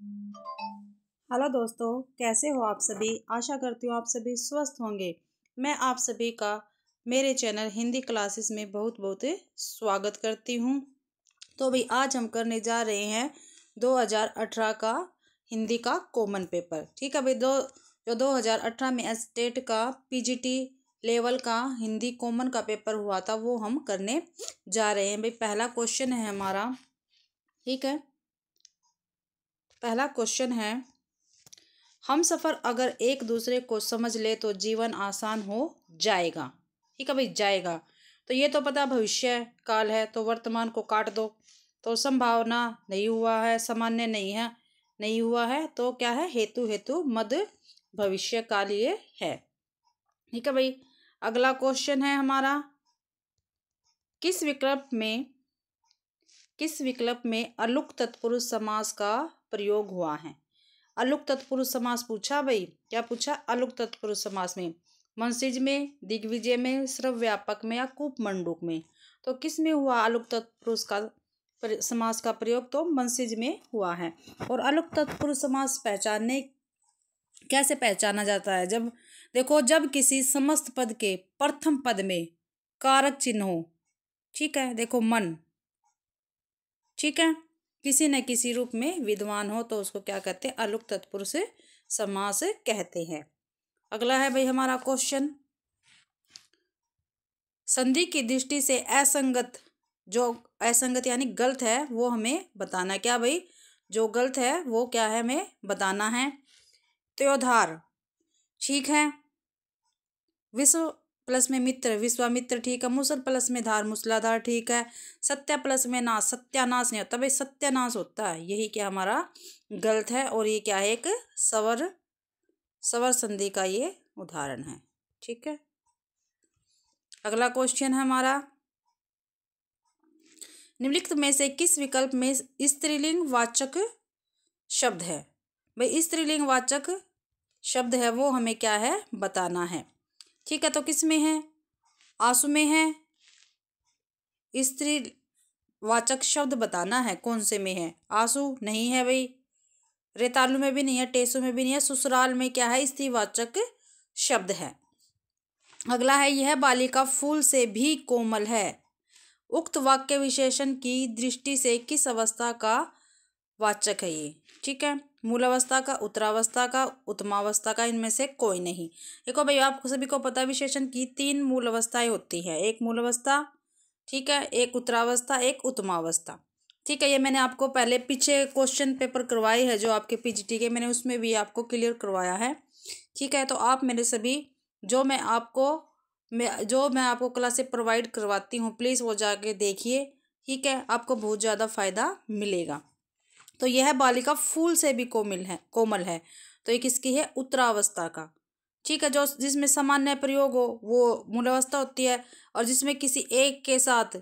Hello दोस्तों, कैसे हो आप सभी। आशा करती हूँ आप सभी स्वस्थ होंगे। मैं आप सभी का मेरे चैनल हिंदी क्लासेस में बहुत बहुत स्वागत करती हूँ। तो भाई आज हम करने जा रहे हैं 2018 का हिंदी का कॉमन पेपर। ठीक है भाई, जो 2018 में स्टेट का पीजीटी लेवल का हिंदी कॉमन का पेपर हुआ था वो हम करने जा रहे हैं। भाई पहला क्वेश्चन है हमारा, ठीक है। पहला क्वेश्चन है, हम सफ़र अगर एक दूसरे को समझ ले तो जीवन आसान हो जाएगा। ठीक है भाई, जाएगा। तो ये तो पता भविष्य काल है, तो वर्तमान को काट दो। तो संभावना नहीं हुआ है, सामान्य नहीं है, नहीं हुआ है, तो क्या है, हेतु हेतु मध्य भविष्य काल ये है। ठीक है भाई, अगला क्वेश्चन है हमारा, किस विकल्प में अलुक तत्पुरुष समास का प्रयोग हुआ है। अलुक तत्पुरुष समास पूछा भाई, क्या पूछा, अलुक तत्पुरुष समास में मनसिज में, दिग्विजय में, श्रव्यापक में या कूपमंडूक में। तो किस में हुआ अलुक तत्पुरुष का समास का प्रयोग, तो मनसिज में हुआ है। और अलुक तत्पुरुष समास कैसे पहचाना जाता है, जब देखो, जब किसी समस्त पद के प्रथम पद में कारक चिन्ह हो। ठीक है, देखो मन, ठीक है, किसी न किसी रूप में विद्वान हो तो उसको क्या कहते हैं, अलुक तत्पुरुष समास कहते हैं। अगला है भाई हमारा क्वेश्चन, संधि की दृष्टि से असंगत, जो असंगत यानी गलत है वो हमें बताना। क्या भाई, जो गलत है वो क्या है, हमें बताना है। त्योधार, ठीक है। विश्व प्लस में मित्र, विश्वामित्र, ठीक है। मुसल प्लस में धार, मूसलाधार, ठीक है। सत्या प्लस में नाश, सत्यानाश नहीं होता भाई, सत्यानाश होता है। यही क्या हमारा गलत है, और ये क्या है, एक स्वर संधि का ये उदाहरण है। ठीक है, अगला क्वेश्चन है हमारा, निम्नलिखित में से किस विकल्प में स्त्रीलिंग वाचक शब्द है। भाई स्त्रीलिंग वाचक शब्द है वो हमें क्या है, बताना है। ठीक है, तो किस में है, आंसू में है। स्त्री वाचक शब्द बताना है, कौन से में है, आंसू नहीं है भाई, रेतालू में भी नहीं है, टेसू में भी नहीं है, ससुराल में क्या है, स्त्रीवाचक शब्द है। अगला है, यह बालिका फूल से भी कोमल है। उक्त वाक्य विशेषण की दृष्टि से किस अवस्था का वाचक है ये। ठीक है, मूल अवस्था का, उत्तरावस्था का, उत्तमावस्था का, इनमें से कोई नहीं। देखो भाई, आपको सभी को पता है विशेषण की 3 मूल अवस्थाएं होती है, एक मूल अवस्था, ठीक है, एक उत्तरावस्था, एक उत्तमावस्था। ठीक है, ये मैंने आपको पहले पीछे क्वेश्चन पेपर करवाए है जो आपके पीजीटी के, मैंने उसमें भी आपको क्लियर करवाया है। ठीक है, तो आप मेरे सभी जो मैं आपको क्लासेस प्रोवाइड करवाती हूँ, प्लीज़ वो जाके देखिए। ठीक है, आपको बहुत ज़्यादा फायदा मिलेगा। तो यह बालिका फूल से भी कोमल है, तो ये किसकी है, उत्तरावस्था का। ठीक है, जो जिसमें सामान्य प्रयोग हो वो मूलावस्था होती है, और जिसमें किसी एक के साथ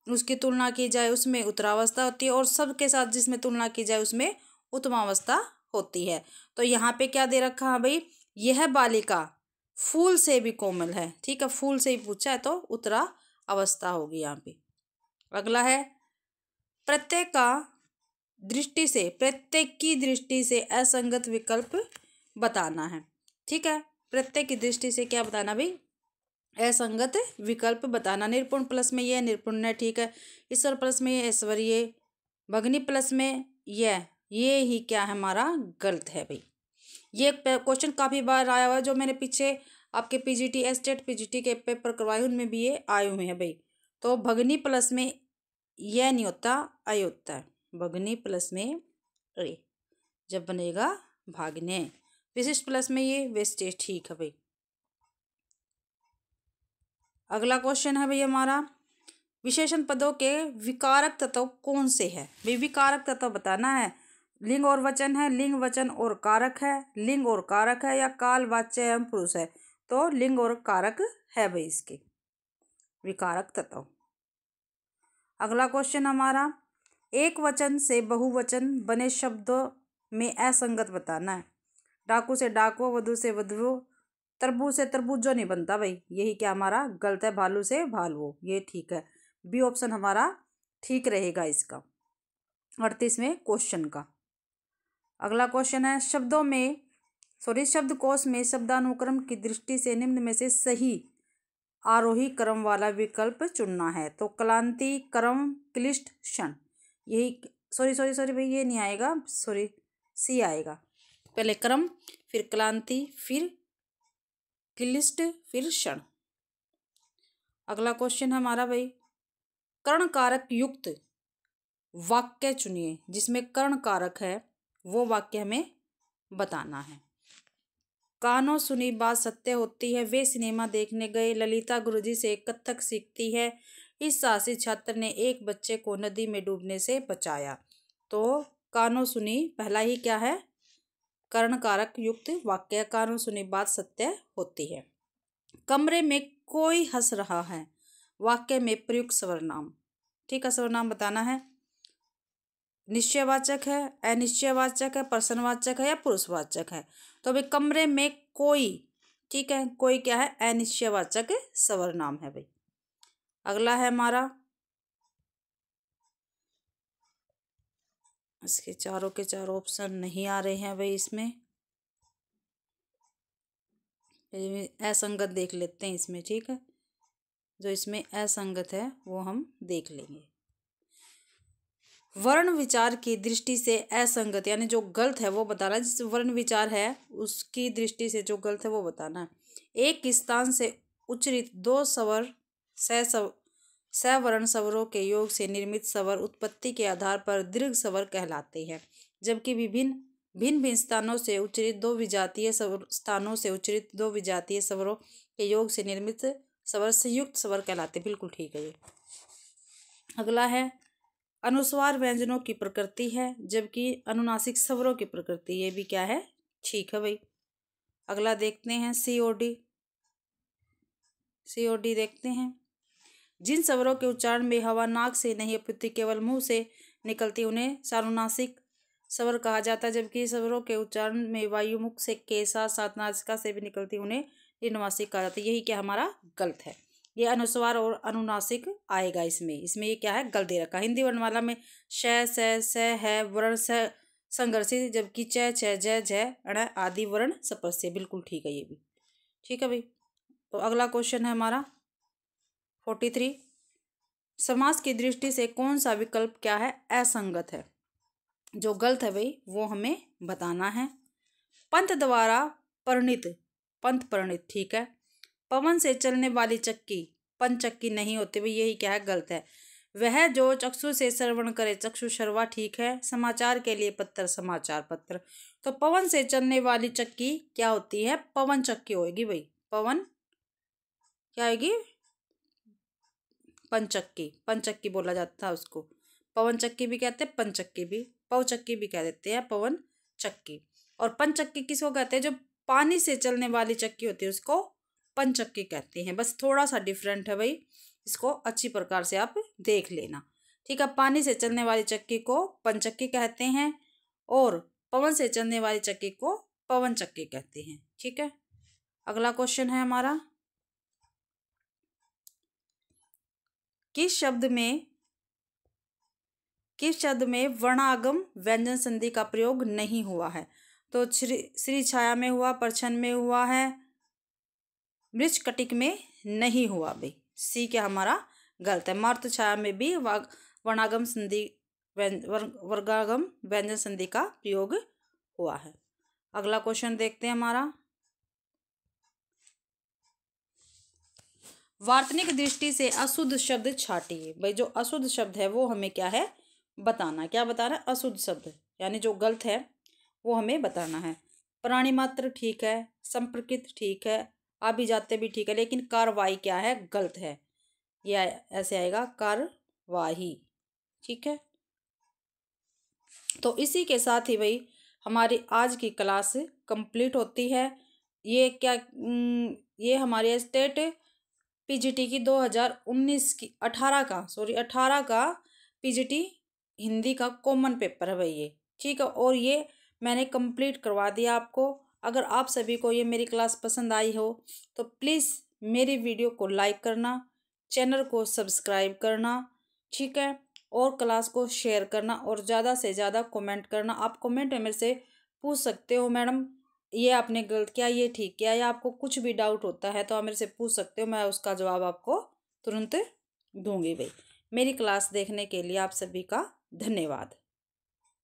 उसकी तुलना की जाए उसमें उत्तरावस्था होती है, और सबके साथ जिसमें तुलना की जाए उसमें उत्तमावस्था होती है। तो यहाँ पे क्या दे रखा है भाई, यह बालिका फूल से भी कोमल है। ठीक है, फूल से ही पूछा है तो उत्तरा अवस्था होगी यहाँ पे। अगला है, प्रत्येक की दृष्टि से असंगत विकल्प बताना है। ठीक है, प्रत्येक की दृष्टि से क्या बताना भाई, असंगत विकल्प बताना। निर्पुण प्लस में यह निर्पुण है, ठीक है। ईश्वर प्लस में यह ऐश्वर्य, भगनी प्लस में ये ही क्या है, हमारा गलत है भाई। ये क्वेश्चन काफ़ी बार आया हुआ है, जो मैंने पीछे आपके पीजीटी स्टेट पीजीटी के पेपर करवाए उनमें भी ये आए हुए हैं भाई। तो भगनी प्लस में यह नहीं होता, अय होता है। भगनी प्लस में अय जब बनेगा भागने। विशिष्ट प्लस में ये वेस्टेज, ठीक है भाई। अगला क्वेश्चन है भाई हमारा, विशेषण पदों के विकारक तत्व कौन से है भाई, विकारक तत्व बताना है। लिंग और वचन है, लिंग वचन और कारक है, लिंग और कारक है, या काल वाच्य एवं पुरुष है। तो लिंग और कारक है भाई इसके विकारक तत्व। अगला क्वेश्चन हमारा, एक वचन से बहुवचन बने शब्दों में असंगत बताना है। डाकू से डाकुओ, वधु से वधुओ, तरबूज से तरबूजो नहीं बनता भाई, यही क्या हमारा गलत है। भालू से भालुओ, ये ठीक है, बी ऑप्शन हमारा ठीक रहेगा इसका 38वें क्वेश्चन का। अगला क्वेश्चन है शब्दकोश में शब्दानुक्रम की दृष्टि से निम्न में से सही आरोही क्रम वाला विकल्प चुनना है। तो क्लांति, क्रम, क्लिष्ट, क्षण, यही सॉरी भाई ये नहीं आएगा, सॉरी सी आएगा। पहले क्रम, फिर क्लांति, फिर क्लिष्ट, फिर क्षण। अगला क्वेश्चन है हमारा भाई कर्ण कारक युक्त वाक्य चुनिए। जिसमें कर्ण कारक है वो वाक्य हमें बताना है। कानों सुनी बात सत्य होती है, वे सिनेमा देखने गए, ललिता गुरुजी से कथक सीखती है, इस साहसी छात्र ने एक बच्चे को नदी में डूबने से बचाया। तो कानों सुनी पहला ही क्या है, कर्ण कारक युक्त वाक्य, कानों सुनी बात सत्य होती है। कमरे में कोई हंस रहा है, वाक्य में प्रयुक्त सर्वनाम, ठीक है, सर्वनाम बताना है। निश्चयवाचक है, अनिश्चयवाचक है, प्रश्नवाचक है या पुरुषवाचक है। तो अभी कमरे में कोई, ठीक है, कोई क्या है, अनिश्चयवाचक सर्वनाम है भाई। अगला है हमारा, इसके चारों के चारों ऑप्शन नहीं आ रहे हैं भाई। इसमें असंगत देख लेते हैं इसमें, ठीक है, जो इसमें असंगत है वो हम देख लेंगे। वर्ण विचार की दृष्टि से असंगत यानी जो गलत है वो बताना है। जिस वर्ण विचार है उसकी दृष्टि से जो गलत है वो बताना है। एक स्थान से उच्चरित दो स्वर सवर्ण स्वरों के योग से निर्मित स्वर उत्पत्ति के आधार पर दीर्घ स्वर कहलाते हैं, जबकि भिन्न भिन्न स्थानों से उच्चरित दो विजातीय स्वरों के योग से निर्मित स्वर संयुक्त स्वर कहलाते। बिल्कुल ठीक है ये। अगला है अनुस्वार व्यंजनों की प्रकृति है, जबकि अनुनासिक स्वरों की प्रकृति, ये भी क्या है, ठीक है भाई। अगला देखते हैं सीओडी देखते हैं। जिन स्वरों के उच्चारण में हवा नाक से नहीं अपितु केवल मुंह से निकलती उन्हें सानुनासिक स्वर कहा जाता है, जबकि स्वरों के उच्चारण में वायु मुख से के साथ नासिका से भी निकलती उन्हें निनुनासिक कहा जाता है। यही क्या हमारा गलत है, ये अनुस्वार और अनुनासिक आएगा इसमें ये क्या है, गलत दे रखा। हिंदी वर्णमाला में श स है वर्ण संघर्षित, जबकि च छ ज झ ण आदि वर्ण स्पर्श। बिल्कुल ठीक है ये भी, ठीक है भाई। तो अगला क्वेश्चन है हमारा 43। समास की दृष्टि से कौन सा विकल्प क्या है, असंगत है। जो गलत है भाई वो हमें बताना है। पंत द्वारा परिणित, पंथ परिणित, ठीक है। पवन से चलने वाली चक्की, पंचक्की नहीं होती भाई, यही क्या है, गलत है। वह जो चक्षु से श्रवण करे, चक्षु शर्वा, ठीक है। समाचार के लिए पत्र, समाचार पत्र। तो पवन से चलने वाली चक्की क्या होती है, पवन चक्की होगी भाई। पवन क्या होगी, पंचक्की, पंचक्की बोला जाता है उसको। पवन चक्की भी कहते हैं, पंचक्की भी, पवचक्की भी कह देते हैं, पवन चक्की। और पंचक्की किसको कहते हैं, जो पानी से चलने वाली चक्की होती है उसको पंचक्की कहते हैं। बस थोड़ा सा डिफरेंट है भाई, इसको अच्छी प्रकार से आप देख लेना, ठीक है। पानी से चलने वाली चक्की को पंचक्की कहते हैं और पवन से चलने वाली चक्की को पवन चक्की कहते हैं, ठीक है। अगला क्वेश्चन है हमारा, किस शब्द में वर्णागम व्यंजन संधि का प्रयोग नहीं हुआ है। तो श्री छाया में हुआ, परछन में हुआ है, मृच्छकटिक में नहीं हुआ भाई। सी क्या हमारा गलत है। मार्त छाया में भी वर्णागम संधि वर्गागम व्यंजन संधि का प्रयोग हुआ है। अगला क्वेश्चन देखते हैं हमारा, वार्तनिक दृष्टि से अशुद्ध शब्द छाटिए। भाई जो अशुद्ध शब्द है वो हमें क्या है, बताना। क्या बताना है, अशुद्ध शब्द यानी जो गलत है वो हमें बताना है। प्राणी मात्र ठीक है, संपर्कित ठीक है, अभिजात्य भी ठीक है, लेकिन कार्रवाई क्या है, गलत है। यह ऐसे आएगा, कार्रवाई, ठीक है। तो इसी के साथ ही भाई हमारी आज की क्लास कंप्लीट होती है। ये क्या, ये हमारे स्टेट पीजीटी की 2019 की 18 का पीजीटी हिंदी का कॉमन पेपर है भाई ये, ठीक है। और ये मैंने कंप्लीट करवा दिया आपको। अगर आप सभी को ये मेरी क्लास पसंद आई हो तो प्लीज़ मेरी वीडियो को लाइक करना, चैनल को सब्सक्राइब करना, ठीक है। और क्लास को शेयर करना और ज़्यादा से ज़्यादा कमेंट करना। आप कमेंट में मेरे से पूछ सकते हो मैडम ये आपने गलत किया, ये ठीक किया, या आपको कुछ भी डाउट होता है तो आप मेरे से पूछ सकते हो, मैं उसका जवाब आपको तुरंत दूंगी भाई। मेरी क्लास देखने के लिए आप सभी का धन्यवाद।